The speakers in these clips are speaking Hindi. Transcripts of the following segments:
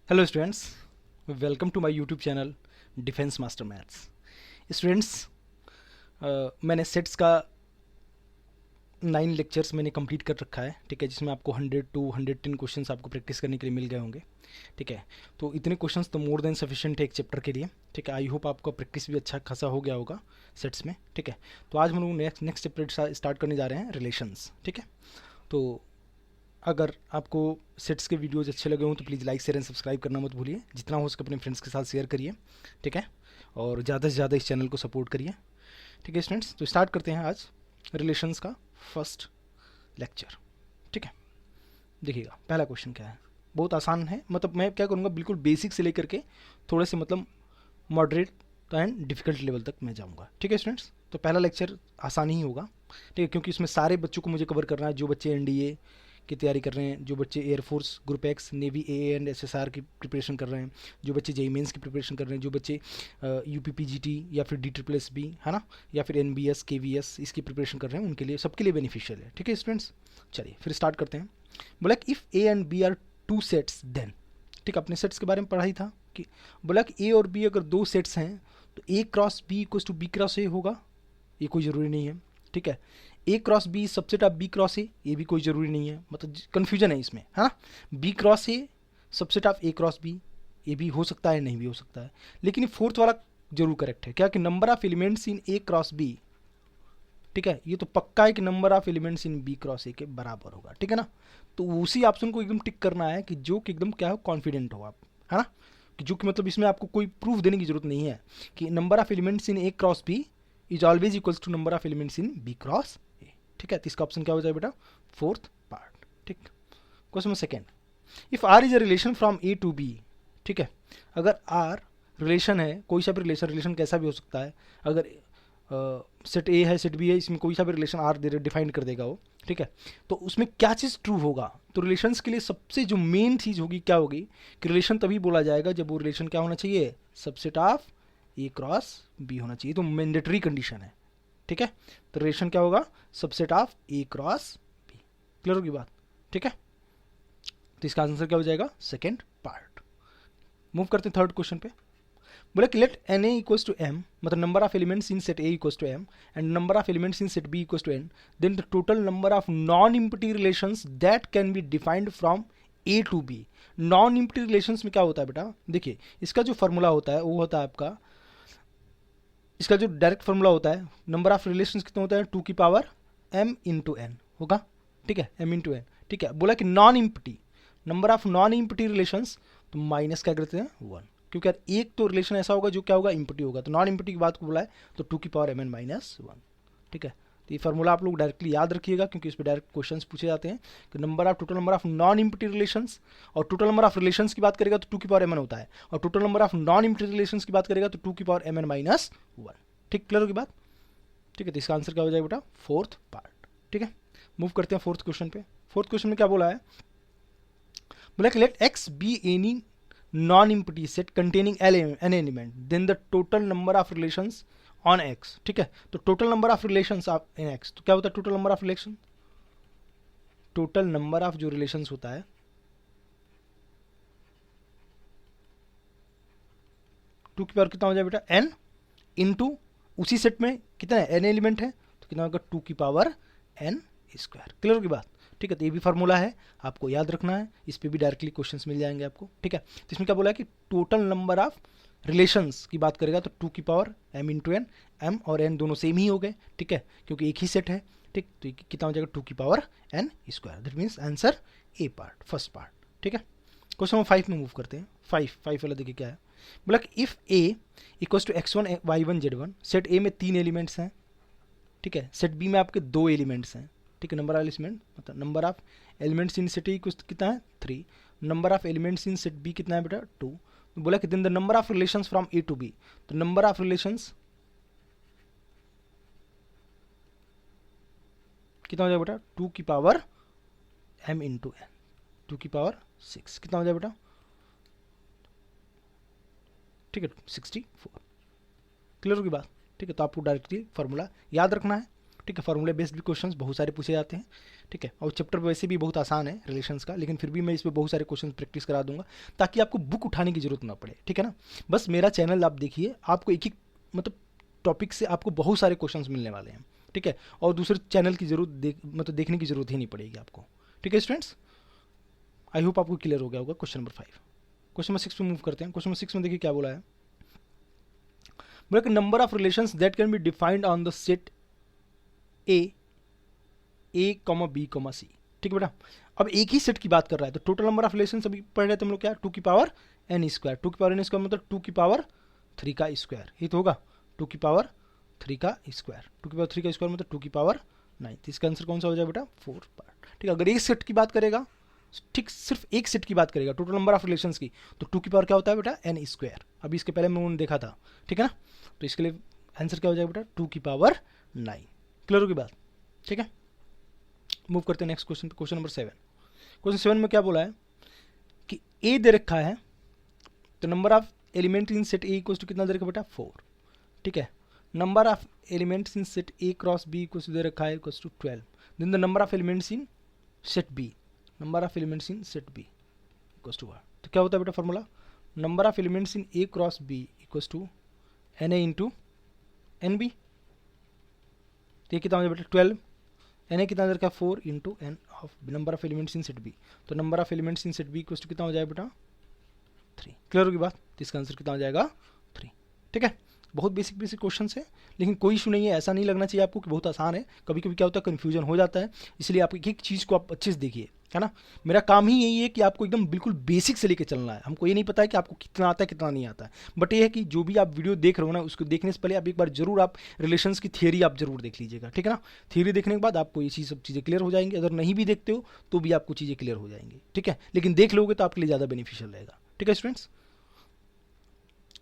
Hello students, welcome to my YouTube channel Defence Master Maths. Students, मैंने सेट्स का 9 लेक्चर्स मैंने कंप्लीट कर रखा है, ठीक है, जिसमें आपको 100 टू 110 क्वेश्चंस आपको प्रैक्टिस करने के लिए मिल गए होंगे, ठीक है। तो इतने क्वेश्चंस तो मोर देन सफिशिएंट है एक चैप्टर के लिए, ठीक है। आई होप आपका प्रैक्टिस भी अच्छा खासा हो गया होगा सेट्स में, ठीक है। तो आज हम लोग नेक्स्ट चैप्टर स्टार्ट करने जा रहे हैं, रिलेशंस, ठीक है। तो अगर आपको सेट्स के वीडियोज़ अच्छे लगे हों तो please like share and subscribe करना मत भूलिए। जितना हो सके अपने फ्रेंड्स के साथ शेयर करिए, ठीक है। और ज़्यादा से ज़्यादा इस चैनल को सपोर्ट करिए, ठीक है स्टूडेंट्स। तो स्टार्ट करते हैं आज रिलेशंस का फर्स्ट लेक्चर, ठीक है। देखिएगा पहला क्वेश्चन क्या है, बहुत आसान है। मतलब मैं क्या करूँगा, बिल्कुल बेसिक से लेकर के थोड़े से मतलब मॉडरेट एंड डिफिकल्ट लेवल तक मैं जाऊँगा, ठीक है स्टूडेंट्स। तो पहला लेक्चर आसान ही होगा, ठीक है, क्योंकि इसमें सारे बच्चों को मुझे कवर करना है। जो बच्चे एनडीए की तैयारी कर रहे हैं, जो बच्चे air force group x navy A and SSR की प्रिपरेशन कर रहे हैं, जो बच्चे जेई मेंस की प्रिपरेशन कर रहे हैं, जो बच्चे यूपीपीजीटी या फिर डी ट्रिपल एस बी है ना, या फिर एनबीएस केवीएस इसकी प्रिपरेशन कर रहे हैं, उनके लिए सबके लिए बेनिफिशियल है, ठीक है स्टूडेंट्स। चलिए फिर स्टार्ट करते हैं। बोला कि if A and B are two sets then, ठीक है, अपने सेट्स के बारे में पढ़ा ही था कि बोला कि ए और बी अगर दो सेट्स हैं तो A cross B equals to B cross A होगा। ये कोई ज़रूरी नहीं है, ठीक है। A cross B subset of B cross A, ये भी कोई ज़रूरी नहीं है, मतलब कन्फ्यूजन है इसमें, है ना। B cross A subset of A cross B, ये भी हो सकता है, नहीं भी हो सकता है। लेकिन ये फोर्थ वाला जरूर करेक्ट है, क्या कि number of elements in A cross B, ठीक है, ये तो पक्का है कि number of elements in B cross A के बराबर होगा, ठीक है ना। तो उसी ऑप्शन को एकदम टिक करना है कि जो कि एकदम क्या हो, कॉन्फिडेंट हो आप, है ना, कि जो कि मतलब इसमें आपको कोई प्रूफ देने की जरूरत नहीं है कि number of elements in A cross B is always equals to number of elements in B cross A, ठीक है। तो इसका ऑप्शन क्या हो जाए बेटा, फोर्थ पार्ट, ठीक। Question second, if R is a relation from A to B, ठीक है, अगर आर रिलेशन है, कोई सा भी रिलेशन, रिलेशन कैसा भी हो सकता है, अगर सेट ए है सेट बी है, इसमें कोई सा भी रिलेशन आर डिफाइन कर देगा वो, ठीक है। तो उसमें क्या चीज़ ट्रू होगा, तो रिलेशंस के लिए सबसे जो मेन चीज़ होगी क्या होगी कि रिलेशन तभी बोला जाएगा जब वो रिलेशन क्या होना चाहिए, subset of A cross B होना चाहिए। तो मैंडेटरी कंडीशन है, ठीक है। तो रिलेशन क्या होगा, subset of A cross B. Clear होगी बात, ठीक है। तो इसका आंसर क्या हो जाएगा, सेकेंड पार्ट। मूव करते हैं थर्ड क्वेश्चन पे। बोले कि let N A equals to M, मतलब number of elements in set A equals to M and number of elements in set B equals to N, then the total number of non empty relations that can be defined from A to B. Non empty relations में क्या होता है बेटा, देखिए इसका जो फॉर्मूला होता है वो होता है आपका, इसका जो डायरेक्ट फॉर्मूला होता है, नंबर ऑफ रिलेशंस कितने होता है, 2 की पावर m इंटू एन होगा, ठीक है, m इंटू एन, ठीक है। बोला कि non empty, number of non empty relations, तो माइनस क्या करते हैं 1, क्योंकि यार एक तो रिलेशन ऐसा होगा जो क्या होगा, इम्पटी होगा। तो नॉन इम्पटी की बात को बोला है तो 2 की पावर mn माइनस 1, ठीक है। तो ये फार्मूला आप लोग डायरेक्टली याद रखिएगा, क्योंकि इस पर डायरेक्ट क्वेश्चंस पूछे जाते हैं कि number of total number of non empty relations, और टोटल नंबर ऑफ रिलेशंस की बात करेगा तो 2 की पावर mn होता है, और total number of non empty relations की बात करेगा तो 2 की पावर mn माइनस 1, ठीक। क्लियर होगी बात, ठीक है। तो इसका आंसर क्या हो जाएगा बेटा, फोर्थ पार्ट, ठीक है। मूव करते हैं फोर्थ क्वेश्चन पे। फोर्थ क्वेश्चन में क्या बोला है, बोला कि let X be any non empty set containing n element, then the total number of relations on X, ठीक है। तो total number of relations of in X, तो क्या होता है total number of relation, total number of जो रिलेशंस होता है, टू की पावर कितना हो जाए बेटा, एन इंटू उसी सेट में कितना है, एन एलिमेंट है, तो कितना होगा 2 की पावर एन स्क्वायर। क्लियर होगी बात, ठीक है। तो ये भी फार्मूला है, आपको याद रखना है, इस पर भी डायरेक्टली क्वेश्चंस मिल जाएंगे आपको, ठीक है। तो इसमें क्या बोला है कि टोटल नंबर ऑफ रिलेशंस की बात करेगा तो 2 की power m into n, m और n दोनों सेम ही हो गए, ठीक है, क्योंकि एक ही सेट है, ठीक। तो कितना हो जाएगा 2 की power n square, that means answer A part, first part, ठीक है। क्वेश्चन नंबर 5 में मूव करते हैं। 5 वाला देखिए क्या है, बोला कि if A equals to x1 y1 z1, set A में 3 एलिमेंट्स हैं, ठीक है, सेट बी में आपके 2 एलिमेंट्स हैं, ठीक है। नंबर ऑफ एलिमेंट मतलब number of elements in set A कितना है 3, number of elements in set B कितना है बेटा 2। तो बोला कि then the number of relations from A to B, तो नंबर ऑफ रिलेशंस कितना हो जाएगा बेटा 2 की पावर m इंटू एन, 2 की पावर 6, कितना हो जाएगा बेटा, ठीक है 64। क्लियर होगी बात, ठीक है। तो आपको डायरेक्टली फॉर्मूला याद रखना है, ठीक है, फार्मूला बेस्ड भी क्वेश्चंस बहुत सारे पूछे जाते हैं, ठीक है, और चैप्टर वैसे भी बहुत आसान है रिलेशंस का, लेकिन फिर भी मैं इस पर बहुत सारे क्वेश्चन प्रैक्टिस करा दूंगा ताकि आपको बुक उठाने की जरूरत ना पड़े, ठीक है ना। बस मेरा चैनल आप देखिए, आपको एक एक मतलब टॉपिक से आपको बहुत सारे क्वेश्चंस मिलने वाले हैं, ठीक है, और दूसरे चैनल की जरूरत मतलब देखने की जरूरत ही नहीं पड़ेगी आपको, ठीक है स्टूडेंट्स। आई होप आपको क्लियर हो गया होगा क्वेश्चन नंबर 5। क्वेश्चन नंबर 6 पे मूव करते हैं। क्वेश्चन नंबर 6 में देखिए क्या बोला है, बोला कि number of relations that can be defined on the set A comma B comma C, ठीक है बेटा। अब एक ही सेट की बात कर रहा है, तो टोटल नंबर ऑफ रिलेशंस अभी पढ़ रहे थे हम लोग क्या, 2 की पावर n स्क्वायर, 2 की पावर n स्क्वायर मतलब 2 की पावर 3 का स्क्वायर, ये तो होगा 2 की पावर 3 का स्क्वायर, 2 की पावर 3 का स्क्वायर मतलब 2 की पावर 9, तो इसका आंसर कौन सा हो जाएगा बेटा 4 पार्ट, ठीक है। अगर एक सेट की बात करेगा, ठीक सिर्फ एक सेट की बात करेगा टोटल नंबर ऑफ रिलेशंस की, तो 2 की पावर क्या होता है बेटा n स्क्वायर, अभी इसके पहले मैंने देखा था, ठीक है ना। तो इसके लिए आंसर क्या हो जाएगा बेटा 2 की पावर 9। क्लियर होगी बात, ठीक है। मूव करते हैं नेक्स्ट क्वेश्चन पे, क्वेश्चन नंबर 7। क्वेश्चन 7 में क्या बोला है कि ए दे रखा है, तो number of element in set A equals to कितना दे रखा बेटा 4, ठीक है। Number of elements in set A cross B equals to दे रखा है equals to 12, then the number of elements in set B, number of elements in set B equals to 1, तो क्या होता है बेटा formula, number of elements in A cross B equals to N A into N B, तो ये कितना हो जाएगा बेटा 12, एन ए कितना दे रखा है 4 into N of number of elements in set B, तो number of elements in set B equals to कितना हो जाएगा बेटा 3। क्लियर होगी बात, तो इसका आंसर कितना हो जाएगा 3, ठीक है। बहुत बेसिक बेसिक क्वेश्चन है, लेकिन कोई इशू नहीं है, ऐसा नहीं लगना चाहिए आपको कि बहुत आसान है, कभी कभी क्या होता है कन्फ्यूजन हो जाता है, इसलिए आप एक एक चीज़ को आप अच्छे से देखिए, है ना। मेरा काम ही यही है कि आपको एकदम बिल्कुल बेसिक से लेके चलना है, हमको ये नहीं पता है कि आपको कितना आता है कितना नहीं आता है, बट ये है कि जो भी आप वीडियो देख रहे हो ना, उसको देखने से पहले आप एक बार जरूर आप रिलेशंस की थियरी आप जरूर देख लीजिएगा, ठीक है ना। थियरी देखने के बाद आपको ये सब चीज़ें क्लियर हो जाएंगी, अगर नहीं भी देखते हो तो भी आपको चीज़ें क्लियर हो जाएंगी, ठीक है, लेकिन देख लोगे तो आपके लिए ज़्यादा बेनिफिशियल रहेगा, ठीक है स्टूडेंट्स।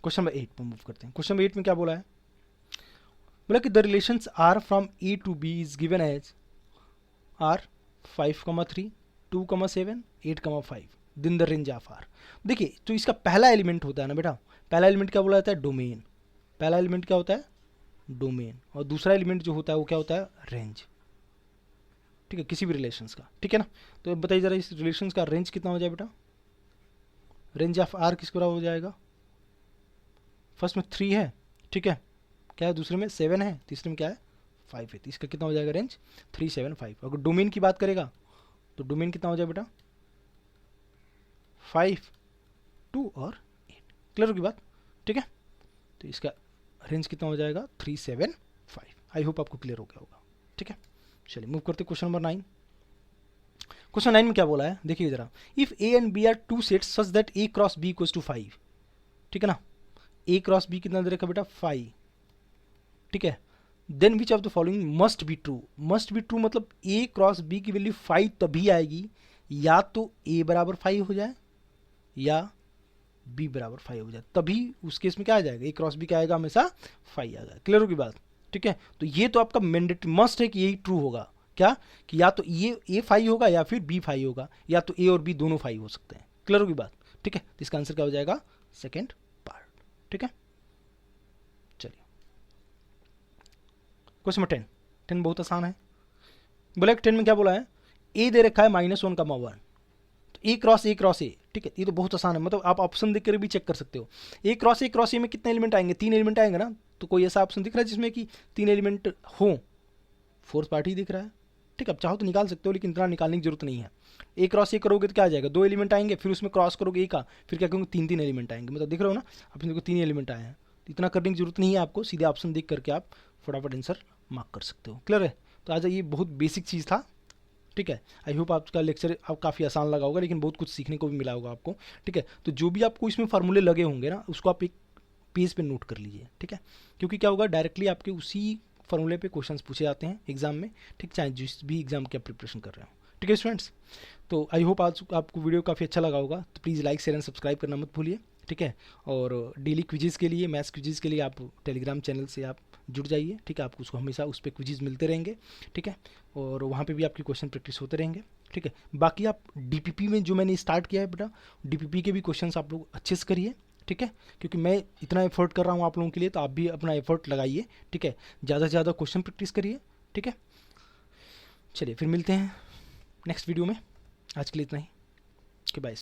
क्वेश्चन नंबर 8 पर मूव करते हैं। क्वेश्चन नंबर 8 में क्या बोला है, बोला कि the relations are from A to B is given as R 5,3, 2,7, 8,5, दिन द रेंज ऑफ आर। देखिए तो इसका पहला एलिमेंट होता है ना बेटा, पहला एलिमेंट क्या बोला जाता है डोमेन, पहला एलिमेंट क्या होता है डोमेन, और दूसरा एलिमेंट जो होता है वो क्या होता है रेंज, ठीक है, किसी भी रिलेशंस का, ठीक है ना। तो बताइए जरा इस रिलेशंस का रेंज कितना हो जाए बेटा, रेंज ऑफ आर किस तरह हो जाएगा, फर्स्ट में 3 है, ठीक है, क्या है दूसरे में 7 है, तीसरे में क्या है 5 है, तो इसका कितना हो जाएगा रेंज 3, 7, 5। अगर डोमेन की बात करेगा तो डोमेन कितना हो जाए बेटा 5, 2 और 8। क्लियर होगी बात, ठीक है। तो इसका रेंज कितना हो जाएगा 3, 7, 5। आई होप आपको क्लियर हो गया होगा, ठीक है। चलिए मूव करते क्वेश्चन नंबर 9। क्वेश्चन 9 में क्या बोला है देखिए जरा, if A and B are two sets such that A cross B equals to 5, ठीक है ना, ए क्रॉस बी कितना दे रखा बेटा 5, ठीक है, then which of the following must be true, must be true मतलब ए क्रॉस बी की वैल्यू 5 तभी आएगी या तो ए बराबर 5 हो जाए या बी बराबर 5 हो जाए, तभी उस केस में क्या आ जाएगा ए क्रॉस बी क्या आएगा हमेशा 5 आएगा। क्लियर होगी बात, ठीक है। तो ये तो आपका मैंडेटरी मस्ट है कि यही ट्रू होगा, क्या कि या तो ये ए 5 होगा या फिर बी 5 होगा, या तो ए और बी दोनों 5 हो सकते हैं। क्लियर होगी बात, ठीक है। तो इसका आंसर क्या हो जाएगा सेकेंड पार्ट, ठीक है। क्वेश्चन नंबर 10, 10 बहुत आसान है। बोला 10 में क्या बोला है, ए दे रखा है -1, 1, तो ए क्रॉस ए, ठीक है, ये तो बहुत आसान है, मतलब आप ऑप्शन देख कर भी चेक कर सकते हो। ए क्रॉस ए में कितने एलिमेंट आएंगे, 3 एलिमेंट आएंगे ना, तो कोई ऐसा ऑप्शन दिख रहा है जिसमें कि 3 एलिमेंट हो, फोर्थ पार्टी दिख रहा है, ठीक है। आप चाहो तो निकाल सकते हो, लेकिन इतना निकालने की जरूरत नहीं है। ए क्रॉस ए करोगे तो क्या आ जाएगा 2 एलिमेंट आएंगे, फिर उसमें क्रॉस करोगे ए का, फिर क्या करोगे 3 एलिमेंट आएंगे, मतलब दिख रहे हो ना, अपने को 3 एलिमेंट आए हैं, तो इतना करने की जरूरत नहीं है आपको, सीधे ऑप्शन देख करके आप फटाफट आंसर मार्क कर सकते हो। क्लियर है, तो आज ये बहुत बेसिक चीज़ था, ठीक है। आई होप आपका लेक्चर आप काफ़ी आसान लगा होगा, लेकिन बहुत कुछ सीखने को भी मिला होगा आपको, ठीक है। तो जो भी आपको इसमें फार्मूले लगे होंगे ना, उसको आप एक पेज पे नोट कर लीजिए, ठीक है, क्योंकि क्या होगा डायरेक्टली आपके उसी फार्मूले पे क्वेश्चंस पूछे जाते हैं एग्जाम में, ठीक, चाहे जिस भी एग्जाम की आप प्रिपरेशन कर रहे हो, ठीक है स्टूडेंट्स। तो आई होप आज आपको वीडियो काफ़ी अच्छा लगा होगा, तो please like share and subscribe करना मत भूलिए, ठीक है। और डेली क्विजेज़ के लिए, मैथ्स क्विजेज़ के लिए आप टेलीग्राम चैनल से आप जुड़ जाइए, ठीक है, आपको उसको हमेशा उस पर क्विजेज़ मिलते रहेंगे, ठीक है, और वहाँ पे भी आपकी क्वेश्चन प्रैक्टिस होते रहेंगे, ठीक है। बाकी आप डीपीपी में जो मैंने स्टार्ट किया है बेटा, डीपीपी के भी क्वेश्चंस आप लोग अच्छे से करिए, ठीक है, क्योंकि मैं इतना एफर्ट कर रहा हूँ आप लोगों के लिए, तो आप भी अपना एफर्ट लगाइए, ठीक है, ज़्यादा से ज़्यादा क्वेश्चन प्रैक्टिस करिए, ठीक है, चलिए फिर मिलते हैं नेक्स्ट वीडियो में। आज के लिए इतना ही, कि बाय।